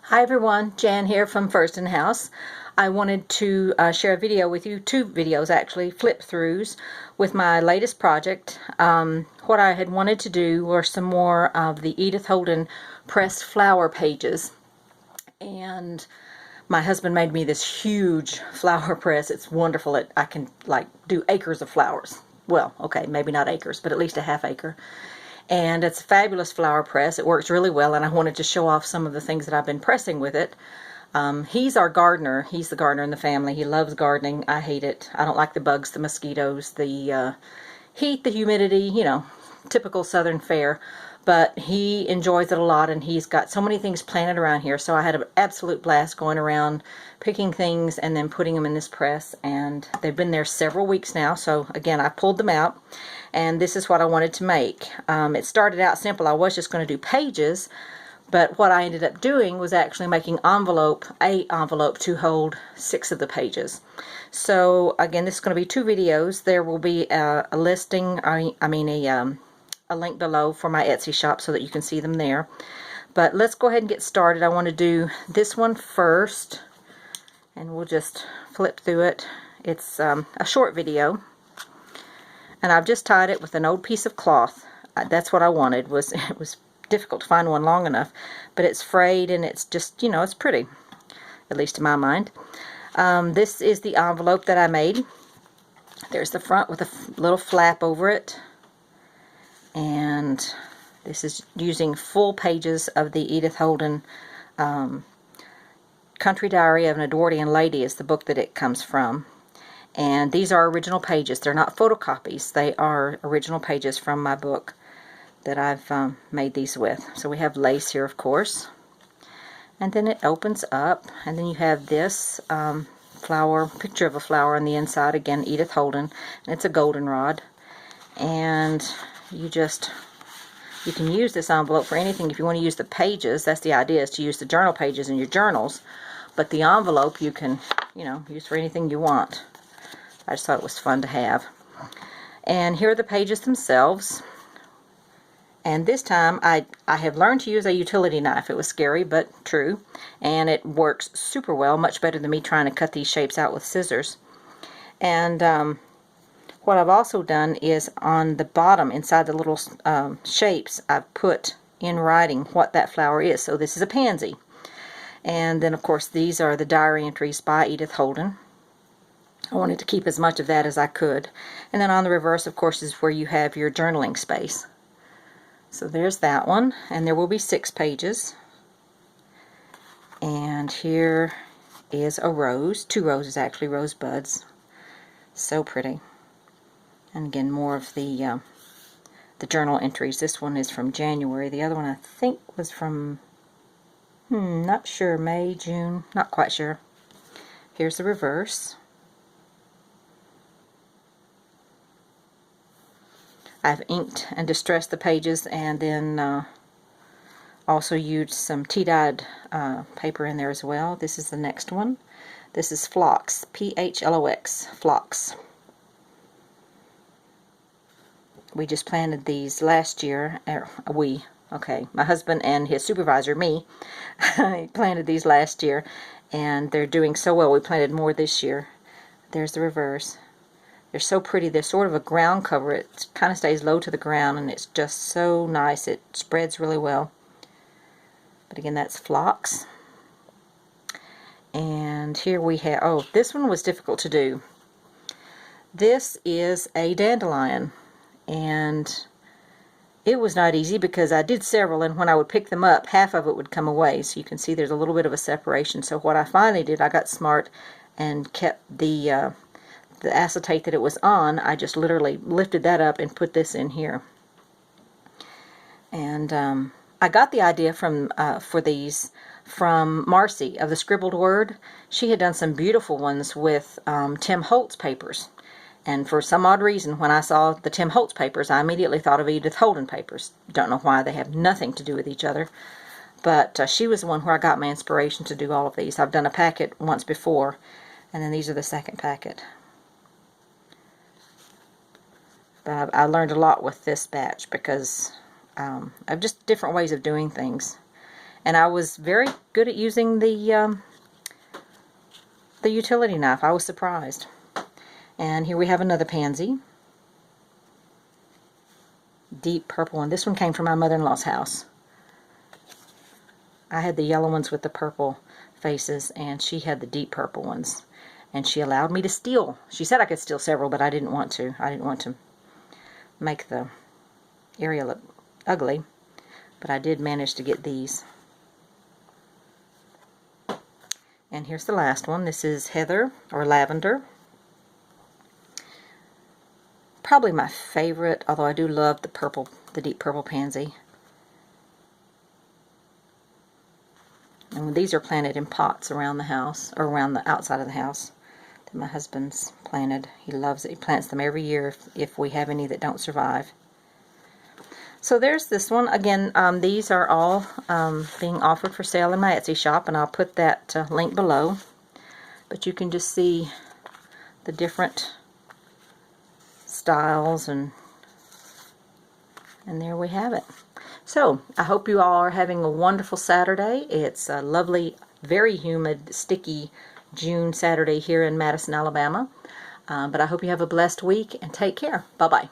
Hi everyone, Jan here from Fursdon House. I wanted to share a video with you, two videos actually, flip-throughs with my latest project. What I had wanted to do were some more of the Edith Holden pressed flower pages, and my husband made me this huge flower press. It's wonderful. I can like do acres of flowers. Well, okay, maybe not acres, but at least a half acre. And it's a fabulous flower press. It works really well, and I wanted to show off some of the things that I've been pressing with it. He's our gardener. He's the gardener in the family. He loves gardening. I hate it. I don't like the bugs, the mosquitoes, the heat, the humidity, you know, typical southern fare. But he enjoys it a lot, and he's got so many things planted around here. So I had an absolute blast going around picking things and then putting them in this press, and they've been there several weeks now. So again, I pulled them out, and this is what I wanted to make. It started out simple. I was just going to do pages, but what I ended up doing was actually making an envelope to hold 6 of the pages. So again, this is going to be 2 videos. There will be a listing, a link below for my Etsy shop so that you can see them there. But let's go ahead and get started. I want to do this one first, and we'll just flip through it. It's a short video, and I've just tied it with an old piece of cloth. That's what I wanted. It was difficult to find one long enough, but it's frayed and it's just, you know, it's pretty, at least in my mind. This is the envelope that I made. There's the front with a little flap over it, and this is using full pages of the Edith Holden Country Diary of an Edwardian Lady is the book that it comes from. And these are original pages. They're not photocopies. They are original pages from my book that I've made these with. So we have lace here, of course. And then it opens up, and then you have this picture of a flower on the inside. Again, Edith Holden, and it's a goldenrod. And you can use this envelope for anything. If you want to use the pages, that's the idea, is to use the journal pages in your journals. But the envelope you can, you know, use for anything you want. I just thought it was fun to have. And here are the pages themselves. And this time I have learned to use a utility knife. It was scary, but true. And it works super well, much better than me trying to cut these shapes out with scissors. And what I've also done is on the bottom, inside the little shapes, I've put in writing what that flower is. So this is a pansy. And then, of course, these are the diary entries by Edith Holden. I wanted to keep as much of that as I could. And then on the reverse, of course, is where you have your journaling space. So there's that one, and there will be 6 pages. And here is a rose, 2 roses actually, rose buds. So pretty. And again, more of the journal entries. This one is from January. The other one I think was from, not sure, May, June, not quite sure. Here's the reverse. I've inked and distressed the pages, and then also used some tea-dyed paper in there as well. This is the next one. This is Phlox, P-H-L-O-X, Phlox. We just planted these last year. My husband and his supervisor, me, planted these last year, and they're doing so well. We planted more this year. There's the reverse. They're so pretty. They're sort of a ground cover. It kind of stays low to the ground, and it's just so nice. It spreads really well. But again, that's Phlox. And here we have, oh, this one was difficult to do. This is a dandelion, and it was not easy because I did several, and when I would pick them up, half of it would come away. So you can see there's a little bit of a separation. So what I finally did, I got smart and kept the acetate that it was on. I just literally lifted that up and put this in here. And I got the idea for these from Marcy of the Scribbled Word. She had done some beautiful ones with Tim Holtz papers. And for some odd reason, when I saw the Tim Holtz papers, I immediately thought of Edith Holden papers. Don't know why. They have nothing to do with each other. But she was the one where I got my inspiration to do all of these. I've done a packet once before, and then these are the second packet. But I learned a lot with this batch because of just different ways of doing things. And I was very good at using the utility knife. I was surprised. And here we have another pansy. Deep purple one. This one came from my mother-in-law's house. I had the yellow ones with the purple faces, and she had the deep purple ones. And she allowed me to steal. She said I could steal several, but I didn't want to. I didn't want to make the area look ugly. But I did manage to get these. And here's the last one. This is Heather, or Lavender. Probably my favorite, although I do love the purple, the deep purple pansy. And these are planted in pots around the house, or around the outside of the house, that my husband's planted. He loves it. He plants them every year if we have any that don't survive. So there's this one. Again, these are all being offered for sale in my Etsy shop, and I'll put that link below. But you can just see the different styles, and there we have it. So I hope you all are having a wonderful Saturday. It's a lovely, very humid, sticky June Saturday here in Madison, Alabama. But I hope you have a blessed week, and take care. Bye-bye.